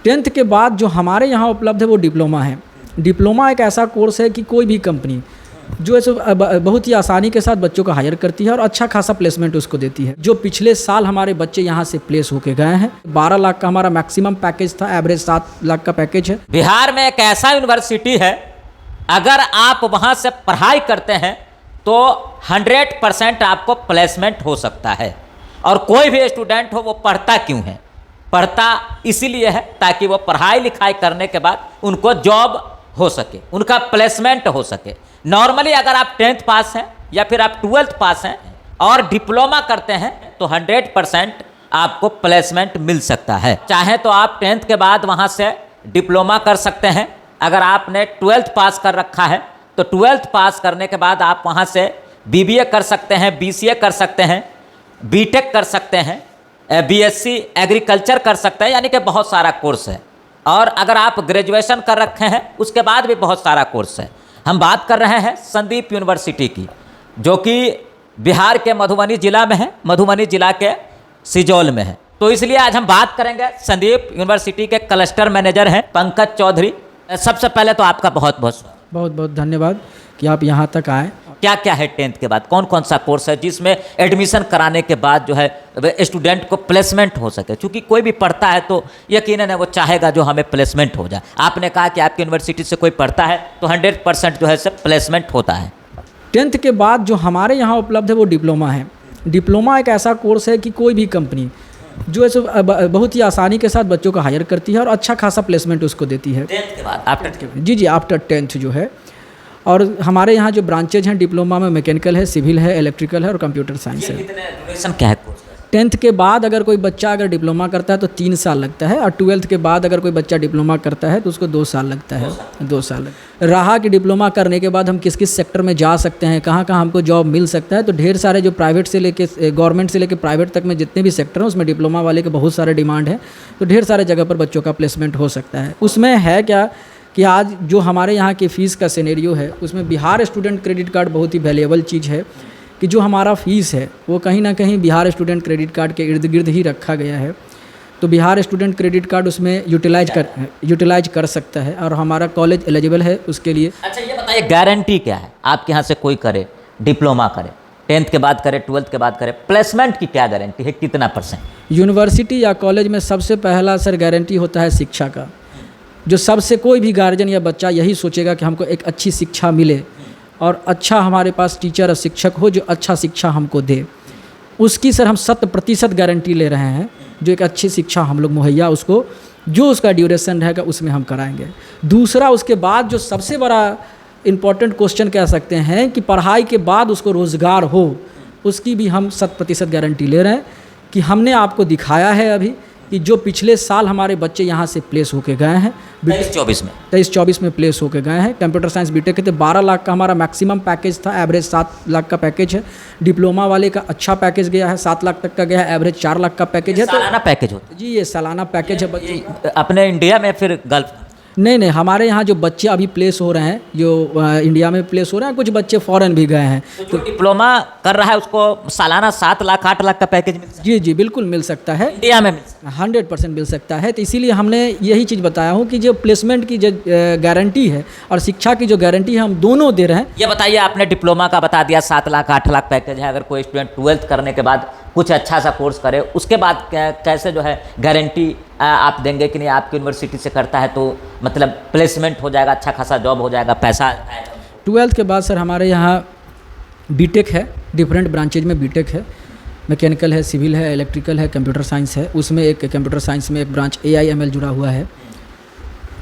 10th के बाद जो हमारे यहाँ उपलब्ध है वो डिप्लोमा है। डिप्लोमा एक ऐसा कोर्स है कि कोई भी कंपनी जो है बहुत ही आसानी के साथ बच्चों को हायर करती है और अच्छा खासा प्लेसमेंट उसको देती है। जो पिछले साल हमारे बच्चे यहाँ से प्लेस होके गए हैं, 12 लाख का हमारा मैक्सिमम पैकेज था, एवरेज 7 लाख का पैकेज है। बिहार में एक ऐसा यूनिवर्सिटी है, अगर आप वहाँ से पढ़ाई करते हैं तो 100% आपको प्लेसमेंट हो सकता है। और कोई भी स्टूडेंट हो वो पढ़ता क्यों है? पढ़ता इसीलिए है ताकि वो पढ़ाई लिखाई करने के बाद उनको जॉब हो सके, उनका प्लेसमेंट हो सके। नॉर्मली अगर आप 10th पास हैं या फिर आप 12th पास हैं और डिप्लोमा करते हैं तो 100% आपको प्लेसमेंट मिल सकता है। चाहे तो आप 10th के बाद वहाँ से डिप्लोमा कर सकते हैं। अगर आपने 12th पास कर रखा है तो 12th पास करने के बाद आप वहाँ से BBA कर सकते हैं, BCA कर सकते हैं, BTech कर सकते हैं, BSc एग्रीकल्चर कर सकते हैं, यानी कि बहुत सारा कोर्स है। और अगर आप ग्रेजुएशन कर रखे हैं उसके बाद भी बहुत सारा कोर्स है। हम बात कर रहे हैं संदीप यूनिवर्सिटी की, जो कि बिहार के मधुबनी जिला में है, मधुबनी जिला के सिजौल में है। तो इसलिए आज हम बात करेंगे संदीप यूनिवर्सिटी के क्लस्टर मैनेजर हैं पंकज चौधरी। सबसे पहले तो आपका बहुत बहुत धन्यवाद कि आप यहाँ तक आए। क्या क्या है 10th के बाद, कौन कौन सा कोर्स है जिसमें एडमिशन कराने के बाद जो है स्टूडेंट को प्लेसमेंट हो सके? क्योंकि कोई भी पढ़ता है तो यकीनन है वो चाहेगा जो हमें प्लेसमेंट हो जाए। आपने कहा कि आपकी यूनिवर्सिटी से कोई पढ़ता है तो 100% जो है से प्लेसमेंट होता है। 10th के बाद जो हमारे यहाँ उपलब्ध है वो डिप्लोमा है। डिप्लोमा एक ऐसा कोर्स है कि कोई भी कंपनी जो है बहुत ही आसानी के साथ बच्चों को हायर करती है और अच्छा खासा प्लेसमेंट उसको देती है 10th के बाद, आफ्टर जी आफ्टर 10th जो है। और हमारे यहाँ जो ब्रांचेज हैं डिप्लोमा में मैकेनिकल है, सिविल है, इलेक्ट्रिकल है और कंप्यूटर साइंस है। कितने ड्यूरेशन क्या है कोर्स? 10th के बाद अगर कोई बच्चा अगर डिप्लोमा करता है तो 3 साल लगता है, और 12th के बाद अगर कोई बच्चा डिप्लोमा करता है तो उसको 2 साल लगता है। 2 साल रहा कि डिप्लोमा करने के बाद हम किस किस सेक्टर में जा सकते हैं, कहाँ कहाँ हमको जॉब मिल सकता है। तो ढेर सारे जो प्राइवेट से लेके गवर्नमेंट से लेके प्राइवेट तक में जितने भी सेक्टर हैं उसमें डिप्लोमा वाले के बहुत सारे डिमांड है। तो ढेर सारे जगह पर बच्चों का प्लेसमेंट हो सकता है। उसमें है क्या कि आज जो हमारे यहाँ की फ़ीस का सिनेरियो है उसमें बिहार स्टूडेंट क्रेडिट कार्ड बहुत ही वैल्यूएबल चीज़ है कि जो हमारा फ़ीस है वो कहीं ना कहीं बिहार स्टूडेंट क्रेडिट कार्ड के इर्द गिर्द ही रखा गया है। तो बिहार स्टूडेंट क्रेडिट कार्ड उसमें यूटिलाइज कर सकता है और हमारा कॉलेज एलिजिबल है उसके लिए। अच्छा ये बताइए गारंटी क्या है आपके यहाँ से कोई करे, डिप्लोमा करे, 10th के बाद करे, 12th के बाद करे, प्लेसमेंट की क्या गारंटी है, कितना %? यूनिवर्सिटी या कॉलेज में सबसे पहला सर गारंटी होता है शिक्षा का। जो सबसे कोई भी गार्जियन या बच्चा यही सोचेगा कि हमको एक अच्छी शिक्षा मिले और अच्छा हमारे पास टीचर और शिक्षक हो जो अच्छा शिक्षा हमको दे। उसकी सर हम 100% गारंटी ले रहे हैं। जो एक अच्छी शिक्षा हम लोग मुहैया उसको जो उसका ड्यूरेशन रहेगा उसमें हम कराएंगे। दूसरा उसके बाद जो सबसे बड़ा इम्पॉर्टेंट क्वेश्चन कह सकते हैं कि पढ़ाई के बाद उसको रोज़गार हो, उसकी भी हम 100% गारंटी ले रहे हैं कि हमने आपको दिखाया है अभी कि जो पिछले साल हमारे बच्चे यहाँ से प्लेस होके गए हैं 23-24 में प्लेस होके गए हैं। कंप्यूटर साइंस बीटेक के थे, 12 लाख का हमारा मैक्सिमम पैकेज था, एवरेज 7 लाख का पैकेज है। डिप्लोमा वाले का अच्छा पैकेज गया है, 7 लाख तक का गया है, एवरेज 4 लाख का पैकेज है। सालाना पैकेज होता है जी, ये सालाना पैकेज है बच्चे अपने इंडिया में, फिर गल्फ नहीं, हमारे यहाँ जो बच्चे अभी प्लेस हो रहे हैं जो इंडिया में प्लेस हो रहे हैं, कुछ बच्चे फॉरेन भी गए हैं। तो डिप्लोमा कर रहा है उसको सालाना 7 लाख 8 लाख का पैकेज मिल सकता है? जी बिल्कुल मिल सकता है, इंडिया में 100% मिल सकता है। तो इसीलिए हमने यही चीज़ बताया हूँ कि जो प्लेसमेंट की जो गारंटी है और शिक्षा की जो गारंटी है हम दोनों दे रहे हैं। ये बताइए, आपने डिप्लोमा का बता दिया 7 लाख 8 लाख पैकेज है। अगर कोई स्टूडेंट 12th करने के बाद कुछ अच्छा सा कोर्स करे उसके बाद कैसे जो है गारंटी आप देंगे कि नहीं आपकी यूनिवर्सिटी से करता है तो मतलब प्लेसमेंट हो जाएगा, अच्छा खासा जॉब हो जाएगा, पैसा आएगा? 12th के बाद सर हमारे यहाँ बीटेक है, डिफरेंट ब्रांचेज में बीटेक है, मैकेनिकल है, सिविल है, इलेक्ट्रिकल है, कंप्यूटर साइंस है। उसमें एक कंप्यूटर साइंस में एक ब्रांच AIML जुड़ा हुआ है।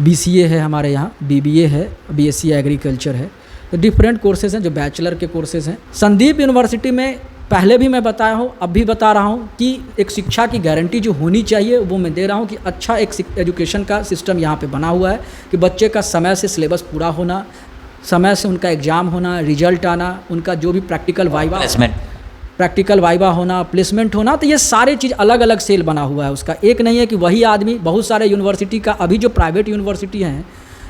BCA है हमारे यहाँ, BBA है, BSc एग्रीकल्चर है। तो डिफरेंट कोर्सेज हैं जो बैचलर के कोर्सेज हैं। संदीप यूनिवर्सिटी में पहले भी मैं बताया हूँ, अब भी बता रहा हूँ कि एक शिक्षा की गारंटी जो होनी चाहिए वो मैं दे रहा हूँ कि अच्छा एक एजुकेशन का सिस्टम यहाँ पे बना हुआ है कि बच्चे का समय से सिलेबस पूरा होना, समय से उनका एग्ज़ाम होना, रिजल्ट आना, उनका जो भी प्रैक्टिकल वाइवा होना, प्लेसमेंट होना। तो ये सारे चीज़ अलग अलग सेल बना हुआ है उसका। एक नहीं है कि वही आदमी, बहुत सारे यूनिवर्सिटी का अभी जो प्राइवेट यूनिवर्सिटी हैं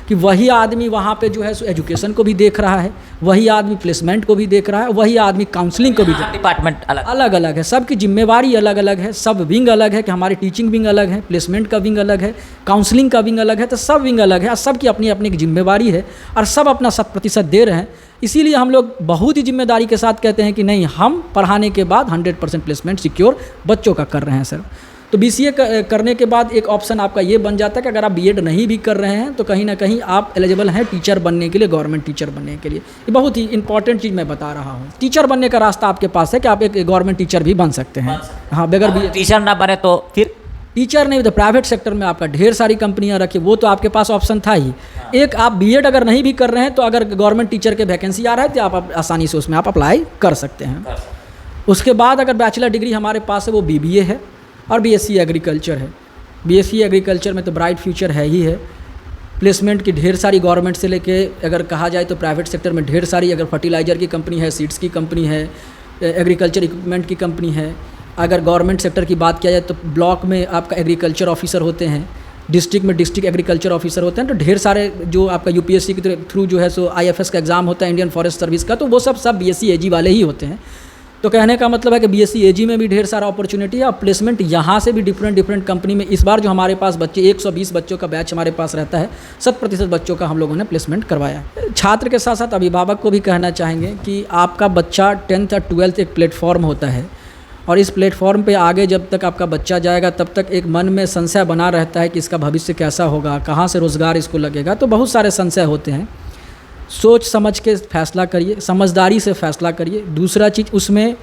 कि वही आदमी वहाँ पे जो है सो एजुकेशन को भी देख रहा है, वही आदमी प्लेसमेंट को भी देख रहा है, वही आदमी काउंसलिंग को भी देख रहा है। डिपार्टमेंट अलग अलग अलग है, सबकी जिम्मेवारी अलग अलग है, सब विंग अलग है कि हमारी टीचिंग विंग अलग है, प्लेसमेंट का विंग अलग है, काउंसलिंग का विंग अलग है, तो सब विंग अलग है और सबकी अपनी अपनी जिम्मेवारी है और सब अपना 100% दे रहे हैं। इसीलिए हम लोग बहुत ही जिम्मेदारी के साथ कहते हैं कि नहीं, हम पढ़ाने के बाद 100% प्लेसमेंट सिक्योर बच्चों का कर रहे हैं सर। तो BCA करने के बाद एक ऑप्शन आपका ये बन जाता है कि अगर आप B.Ed नहीं भी कर रहे हैं तो कहीं ना कहीं आप एलिजिबल हैं टीचर बनने के लिए, गवर्नमेंट टीचर बनने के लिए। ये बहुत ही इंपॉर्टेंट चीज़ मैं बता रहा हूँ। टीचर बनने का रास्ता आपके पास है कि आप एक गवर्नमेंट टीचर भी बन सकते हैं। हाँ, बगैर B.Ed टीचर ना बने तो फिर टीचर नहीं तो प्राइवेट सेक्टर में आपका ढेर सारी कंपनियां रखी, वो तो आपके पास ऑप्शन था ही। एक आप B.Ed अगर नहीं भी कर रहे हैं तो अगर गवर्नमेंट टीचर के वैकेंसी आ रहा है तो आप आसानी से उसमें आप अप्लाई कर सकते हैं। उसके बाद अगर बैचलर डिग्री हमारे पास है वो BBA है और BSc एग्रीकल्चर है। BSc एग्रीकल्चर में तो ब्राइट फ्यूचर है ही है। प्लेसमेंट की ढेर सारी गवर्नमेंट से लेके अगर कहा जाए तो प्राइवेट सेक्टर में ढेर सारी, अगर फर्टिलाइज़र की कंपनी है, सीड्स की कंपनी है, एग्रीकल्चर इक्विपमेंट की कंपनी है। अगर गवर्नमेंट सेक्टर की बात किया जाए तो ब्लॉक में आपका एग्रीकल्चर ऑफिसर होते हैं, डिस्ट्रिक्ट में डिस्ट्रिक्ट एग्रीकल्चर ऑफिसर होते हैं। तो ढेर सारे जो आपका UPSC के थ्रू जो है सो IFS का एग्ज़ाम होता है, इंडियन फॉरेस्ट सर्विस का, तो वो सब BSc AG वाले ही होते हैं। तो कहने का मतलब है कि BSc AG में भी ढेर सारा अपॉर्चुनिटी है और प्लेसमेंट यहाँ से भी डिफरेंट कंपनी में। इस बार जो हमारे पास बच्चे 120 बच्चों का बैच हमारे पास रहता है, 100% बच्चों का हम लोगों ने प्लेसमेंट करवाया। छात्र के साथ साथ अभिभावक को भी कहना चाहेंगे कि आपका बच्चा 10th और 12th एक प्लेटफॉर्म होता है और इस प्लेटफॉर्म पे आगे जब तक आपका बच्चा जाएगा तब तक एक मन में संशय बना रहता है कि इसका भविष्य कैसा होगा, कहाँ से रोज़गार इसको लगेगा। तो बहुत सारे संशय होते हैं। सोच समझ के फैसला करिए, समझदारी से फैसला करिए। दूसरा चीज़, उसमें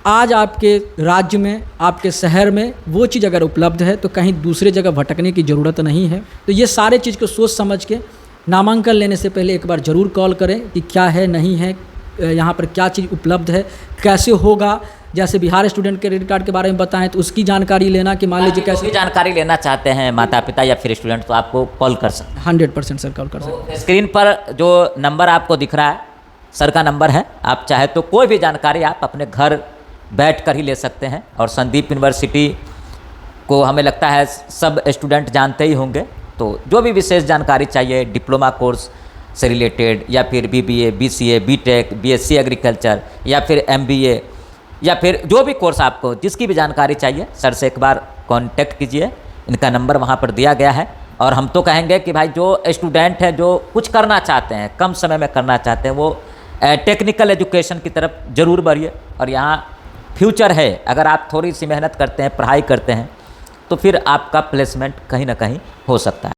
आज आपके राज्य में, आपके शहर में वो चीज़ अगर उपलब्ध है तो कहीं दूसरे जगह भटकने की ज़रूरत नहीं है। तो ये सारे चीज़ को सोच समझ के नामांकन लेने से पहले एक बार ज़रूर कॉल करें कि क्या है, नहीं है, यहाँ पर क्या चीज़ उपलब्ध है, कैसे होगा। जैसे बिहार स्टूडेंट क्रेडिट कार्ड के बारे में बताएं तो उसकी जानकारी लेना कि मान लीजिए कैसे जानकारी लेना चाहते हैं माता पिता या फिर स्टूडेंट, तो आपको कॉल कर सकते हैं। 100% सर कॉल कर सकते हैं। स्क्रीन पर जो नंबर आपको दिख रहा है सर का नंबर है। आप चाहे तो कोई भी जानकारी आप अपने घर बैठ कर ही ले सकते हैं। और संदीप यूनिवर्सिटी को हमें लगता है सब स्टूडेंट जानते ही होंगे। तो जो भी विशेष जानकारी चाहिए डिप्लोमा कोर्स से रिलेटेड या फिर BBA, BCA, BTech, BSc agriculture या फिर MBA या फिर जो भी कोर्स आपको जिसकी भी जानकारी चाहिए सर से एक बार कांटेक्ट कीजिए। इनका नंबर वहाँ पर दिया गया है। और हम तो कहेंगे कि भाई जो स्टूडेंट हैं जो कुछ करना चाहते हैं, कम समय में करना चाहते हैं, वो टेक्निकल एजुकेशन की तरफ ज़रूर बढ़िए। और यहाँ फ्यूचर है, अगर आप थोड़ी सी मेहनत करते हैं, पढ़ाई करते हैं तो फिर आपका प्लेसमेंट कहीं ना कहीं हो सकता है।